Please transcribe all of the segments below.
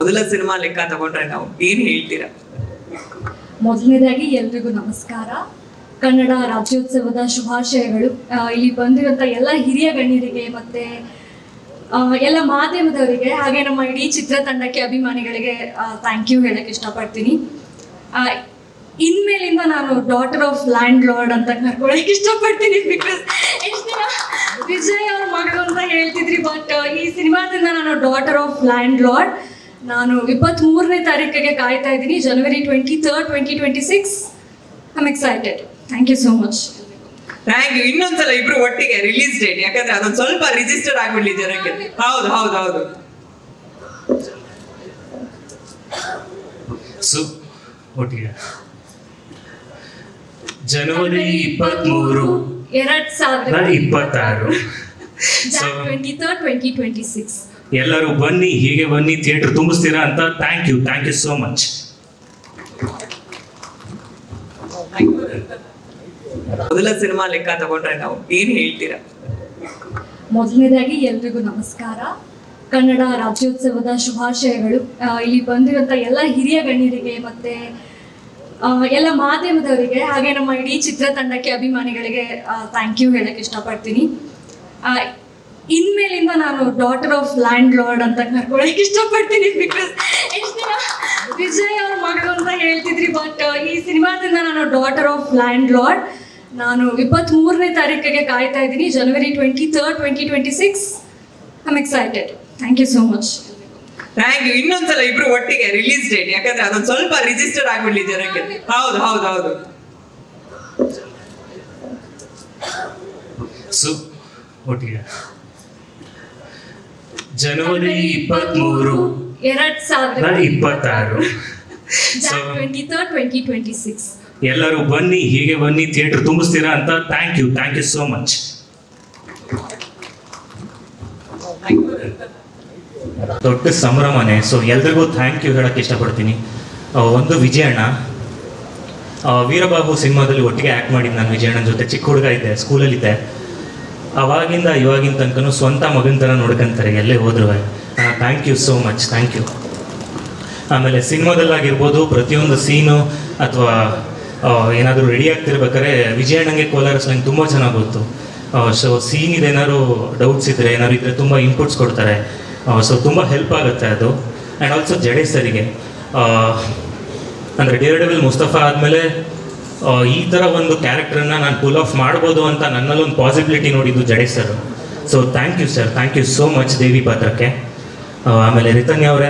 ಮೊದಲ ಸಿನಿಮಾ ಲೆಕ್ಕ ತಗೊಂಡ್ರೆ ನಾವು ಏನ್ ಹೇಳ್ತೀರಾ? ಮೊದಲನೇದಾಗಿ ಎಲ್ರಿಗೂ ನಮಸ್ಕಾರ. ಕನ್ನಡ ರಾಜ್ಯೋತ್ಸವದ ಶುಭಾಶಯಗಳು. ಇಲ್ಲಿ ಬಂದಿರುವಂಥ ಎಲ್ಲ ಹಿರಿಯ ಗಣ್ಯರಿಗೆ ಮತ್ತೆ ಎಲ್ಲ ಮಾಧ್ಯಮದವರಿಗೆ ಹಾಗೆ ನಮ್ಮ ಇಡೀ ಚಿತ್ರತಂಡಕ್ಕೆ ಅಭಿಮಾನಿಗಳಿಗೆ ಥ್ಯಾಂಕ್ ಯು ಹೇಳಕ್ಕೆ ಇಷ್ಟಪಡ್ತೀನಿ. ಇನ್ಮೇಲಿಂದ ನಾನು ಡಾಟರ್ ಆಫ್ ಲ್ಯಾಂಡ್ ಲಾರ್ಡ್ ಅಂತ ಕರ್ಕೊಳಕ್ಕೆ ಇಷ್ಟಪಡ್ತೀನಿ. ಬಿಕಾಸ್ ಎಷ್ಟು ದಿನ ವಿಜಯ್ ಅವ್ರ ಮಗಳು ಅಂತ ಹೇಳ್ತಿದ್ರಿ, ಬಟ್ ಈ ಸಿನಿಮಾದಿಂದ ನಾನು ಡಾಟರ್ ಆಫ್ ಲ್ಯಾಂಡ್ ಲಾರ್ಡ್. ನಾನು 23ನೇ ತಾರೀಕಿಗೆ ಕಾಯ್ತಾ ಇದ್ದೀನಿ, January 23rd, 2026. I am excited. Thank you so much. Thank you. ಇನ್ನೊಂದ್ಸಲ ಇಬ್ರು ಒಟ್ಟಿಗೆ ರಿಲೀಸ್ ಡೇಟ್, ಯಾಕಂದ್ರೆ ಅದೊಂದು ಸ್ವಲ್ಪ ರಿಜಿಸ್ಟರ್ ಆಗ್ಬಿಡ್ಲಿ ಜನಕ್ಕೆ. ಹೌದು ಹೌದು ಹೌದು. ಒಟ್ಟಿಗೆ January 23, 2026. 23rd, 2026. ಎಲ್ಲರೂ ಬನ್ನಿ, ಹೀಗೆ ಬನ್ನಿ, ಥಿಯೇಟರ್ ತುಂಬಿಸ್ತೀರಾ ಅಂತ. Thank you so much. ಮೊದಲ ಸಿನಿಮಾ ಲೆಕ್ಕ ತಗೊಂಡ್ರೆ ನಾವು ಏನ್ ಹೇಳ್ತೀರಾ? ಮೊದಲನೇದಾಗಿ ಎಲ್ರಿಗೂ ನಮಸ್ಕಾರ. ಕನ್ನಡ ರಾಜ್ಯೋತ್ಸವದ ಶುಭಾಶಯಗಳು. ಇಲ್ಲಿ ಬಂದಿರುವಂಥ ಎಲ್ಲ ಹಿರಿಯ ಗಣ್ಯರಿಗೆ ಮತ್ತೆ ಎಲ್ಲ ಮಾಧ್ಯಮದವರಿಗೆ ಹಾಗೆ ನಮ್ಮ ಇಡೀ ಚಿತ್ರತಂಡಕ್ಕೆ ಅಭಿಮಾನಿಗಳಿಗೆ ಥ್ಯಾಂಕ್ ಯು ಹೇಳಕ್ಕೆ ಇಷ್ಟಪಡ್ತೀನಿ. ಇನ್ಮೇಲಿಂದ ನಾನು ಡಾಟರ್ ಆಫ್ ಲ್ಯಾಂಡ್ ಲಾರ್ಡ್ ಅಂತ ಕರ್ಕೊಳಕ್ಕೆ ಇಷ್ಟಪಡ್ತೀನಿ. ಬಿಕಾಸ್ ಎಷ್ಟು ದಿನ ವಿಜಯ್ ಅವ್ರ ಮಗಳು ಅಂತ ಹೇಳ್ತಿದ್ರಿ, ಬಟ್ ಈ ಸಿನಿಮಾದಿಂದ ನಾನು ಡಾಟರ್ ಆಫ್ ಲ್ಯಾಂಡ್ ಲಾರ್ಡ್. ನಾನು 23ನೇ ತಾರೀಕಿಗೆ ಕಾಯ್ತಾ ಇದ್ದೀನಿ, January 23rd, 2026. I am excited. Thank you so much. Thank you. ಇನ್ನೊಂದ್ಸಲ ಇಬ್ರು ಒಟ್ಟಿಗೆ ರಿಲೀಸ್ ಡೇಟ್, ಯಾಕಂದ್ರೆ ಅದೊಂದು ಸ್ವಲ್ಪ ರಿಜಿಸ್ಟರ್ ಆಗ್ಬಿಡ್ಲಿ ಜನಕ್ಕೆ. ಹೌದು ಹೌದು ಹೌದು. ಒಟ್ಟಿಗೆ January 23, 2026. 23rd, 2026. ಎಲ್ಲರೂ ಬನ್ನಿ, ಹೀಗೆ ಬನ್ನಿ, ಥಿಯೇಟರ್ ತುಂಬಿಸ್ತೀರಾ ಅಂತ. Thank you so much. ದೊಡ್ಡ ಸಂಭ್ರಮನೆ. ಎಲ್ರಿಗೂ ಥ್ಯಾಂಕ್ ಯು ಹೇಳಕ್ಕೆ ಇಷ್ಟಪಡ್ತೀನಿ. ಒಂದು ವಿಜಯಣ್ಣ, ವೀರಬಾಬು ಸಿನಿಮಾದಲ್ಲಿ ಒಟ್ಟಿಗೆ ಆ್ಯಕ್ಟ್ ಮಾಡಿದ್ದು ನಾನು ವಿಜಯಣ್ಣನ ಜೊತೆ. ಚಿಕ್ಕ ಹುಡುಗ ಇದ್ದೆ, ಸ್ಕೂಲಲ್ಲಿದ್ದೆ. ಅವಾಗಿಂದ ಇವಾಗಿನ ತನಕನೂ ಸ್ವಂತ ಮಗನ ಥರ ನೋಡ್ಕೊಂತಾರೆ ಎಲ್ಲೇ ಹೋದ್ರು. Thank you so much. Thank you. ಆಮೇಲೆ ಸಿನಿಮಾದಲ್ಲಾಗಿರ್ಬೋದು, ಪ್ರತಿಯೊಂದು ಸೀನು ಅಥವಾ ಏನಾದರೂ ರೆಡಿ ಆಗ್ತಿರ್ಬೇಕಾದ್ರೆ ವಿಜಯಣ್ಣಂಗೆ ಕೋಲಾರಿಸ್ಲಂಗೆ ತುಂಬ ಚೆನ್ನಾಗಿ ಗೊತ್ತು. ಸೀನ್ ಇದೇನಾದ್ರು ಡೌಟ್ಸ್ ಇದ್ದರೆ ಏನಾದ್ರು ಇದ್ದರೆ ತುಂಬ ಇನ್ಪುಟ್ಸ್ ಕೊಡ್ತಾರೆ. ತುಂಬ ಹೆಲ್ಪ್ ಆಗುತ್ತೆ ಅದು. ಆ್ಯಂಡ್ ಆಲ್ಸೋ ಜಡೇಶ್ ಸರಿಗೆ, ಅಂದರೆ ಡೇರ್ ಡೆವಿಲ್ ಮುಸ್ತಫಾ ಆದಮೇಲೆ ಈ ಥರ ಒಂದು ಕ್ಯಾರೆಕ್ಟರ್ನ ನಾನು ಪುಲ್ ಆಫ್ ಮಾಡ್ಬೋದು ಅಂತ ನನ್ನಲ್ಲೊಂದು ಪಾಸಿಬಿಲಿಟಿ ನೋಡಿದ್ದು Jadesh sir. Thank you sir, thank you so much Devi ಪಾತ್ರಕ್ಕೆ. ಆಮೇಲೆ ರಿತನ್ಯ ಅವರೇ,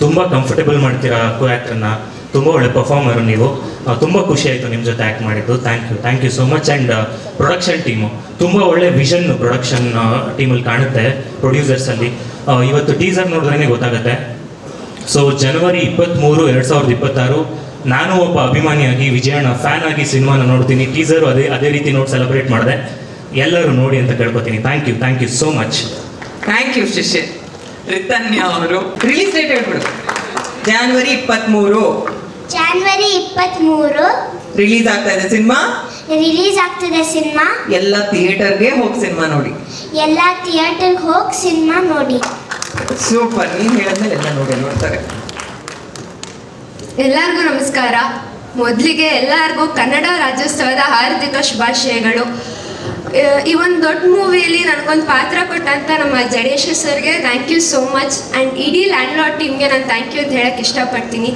ತುಂಬ ಕಂಫರ್ಟೇಬಲ್ ಮಾಡ್ತೀರಾ ಕೋ ಆ್ಯಕ್ಟ್ರನ್ನ, ತುಂಬ ಒಳ್ಳೆ ಪರ್ಫಾರ್ಮರು ನೀವು. ತುಂಬ ಖುಷಿ ಆಯಿತು ನಿಮ್ಮ ಜೊತೆ ಆ್ಯಕ್ಟ್ ಮಾಡಿದ್ದು. Thank you so much. And production team ತುಂಬ ಒಳ್ಳೆ ವಿಷನ್ನು ಪ್ರೊಡಕ್ಷನ್ ಟೀಮಲ್ಲಿ ಕಾಣುತ್ತೆ, ಪ್ರೊಡ್ಯೂಸರ್ಸಲ್ಲಿ. ಇವತ್ತು ಟೀಸರ್ ನೋಡಿದ್ರೇ ಗೊತ್ತಾಗುತ್ತೆ. January 23, 2026 ನಾನು ಒಬ್ಬ ಅಭಿಮಾನಿಯಾಗಿ, ವಿಜಯಣ್ಣ ಫ್ಯಾನ್ ಆಗಿ ಸಿನಿಮಾನ ನೋಡ್ತೀನಿ. ಟೀಸರು ಅದೇ ರೀತಿ ನೋಡಿ ಸೆಲೆಬ್ರೇಟ್ ಮಾಡಿದೆ. ಎಲ್ಲರೂ ನೋಡಿ ಅಂತ ಕೇಳ್ಕೊತೀನಿ. Thank you so much. Thank you ಶಿಷ್ಯ. ರಿತನ್ಯ ಅವರು ರಿಲೀಸ್ ಡೇಟ್ ಹೇಳ್ಬಿಡು. January 23 ರಿಲೀಸ್ ಆಗ್ತಾ ಇದೆ ಸಿನಿಮಾ. ಎಲ್ಲ ಥಿಯೇಟರ್ಗೆ ಹೋಗಿ ಸಿನಿಮಾ ನೋಡಿ. ಸೂಪರ್. ನೀನು ಹೇಳಿದ್ಮೇಲೆ ಎಲ್ಲ ನೋಡ್ತಾರೆ. ಎಲ್ಲರಿಗೂ ನಮಸ್ಕಾರ. ಮೊದಲಿಗೆ ಎಲ್ಲರಿಗೂ ಕನ್ನಡ ರಾಜ್ಯೋತ್ಸವದ ಹಾರ್ದಿಕ ಶುಭಾಶಯಗಳು. ಈ ಒಂದು ದೊಡ್ಡ ಮೂವಿಯಲ್ಲಿ ನನಗೊಂದು ಪಾತ್ರ ಕೊಟ್ಟಂಥ ನಮ್ಮ ಜಡೇಶ್ ಸರ್ಗೆ thank you so much. And ಇಡೀ ಲ್ಯಾಂಡ್ ಲಾರ್ಡ್ ಟೀಮ್ಗೆ ನಾನು ಥ್ಯಾಂಕ್ ಯು ಅಂತ ಹೇಳಕ್ಕೆ ಇಷ್ಟಪಡ್ತೀನಿ.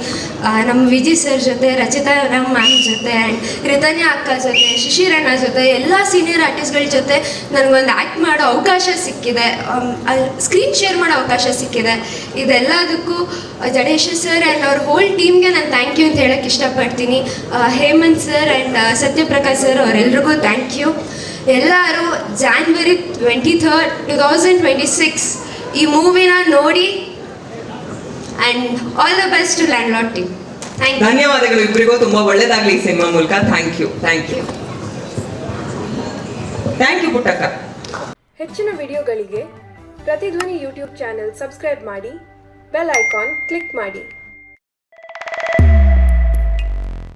ನಮ್ಮ ವಿಜಯ್ ಸರ್ ಜೊತೆ, ರಚಿತಾ ರಾಮ್ ಮ್ಯಾಮ್ ಜೊತೆ, ಆ್ಯಂಡ್ ರಿತನ್ಯ ಅಕ್ಕ ಜೊತೆ, ಶಿಶಿರಣ್ಣ ಜೊತೆ, ಎಲ್ಲ ಸೀನಿಯರ್ ಆರ್ಟಿಸ್ಟ್ಗಳ ಜೊತೆ ನನಗೊಂದು ಆ್ಯಕ್ಟ್ ಮಾಡೋ ಅವಕಾಶ ಸಿಕ್ಕಿದೆ, ಸ್ಕ್ರೀನ್ ಶೇರ್ ಮಾಡೋ ಅವಕಾಶ ಸಿಕ್ಕಿದೆ. ಇದೆಲ್ಲದಕ್ಕೂ ಜಡೇಶ್ ಸರ್ ಆ್ಯಂಡ್ ಅವ್ರ ಹೋಲ್ ಟೀಮ್ಗೆ ನಾನು ಥ್ಯಾಂಕ್ ಯು ಅಂತ ಹೇಳಕ್ಕೆ ಇಷ್ಟಪಡ್ತೀನಿ. Hemanth sir and Satyaprakash sir ಅವರೆಲ್ರಿಗೂ ಥ್ಯಾಂಕ್ ಯು. ಎಲ್ಲರೂ January 23rd, 2026 ಈ ಮೂವಿನ ನೋಡಿ. And all the best to landlord team. ಧನ್ಯವಾದಗಳು ಇಬ್ಬರಿಗೂ. ತುಂಬ ಒಳ್ಳೇದಾಗಲಿ ಈ ಸಿನಿಮಾ ಮೂಲಕ. Thank you Puttakka. ಹೆಚ್ಚಿನ ವಿಡಿಯೋಗಳಿಗೆ ಪ್ರತಿಧ್ವನಿ ಯೂಟ್ಯೂಬ್ ಚಾನೆಲ್ ಸಬ್ಸ್ಕ್ರೈಬ್ ಮಾಡಿ, ಬೆಲ್ ಐಕಾನ್ ಕ್ಲಿಕ್ ಮಾಡಿ.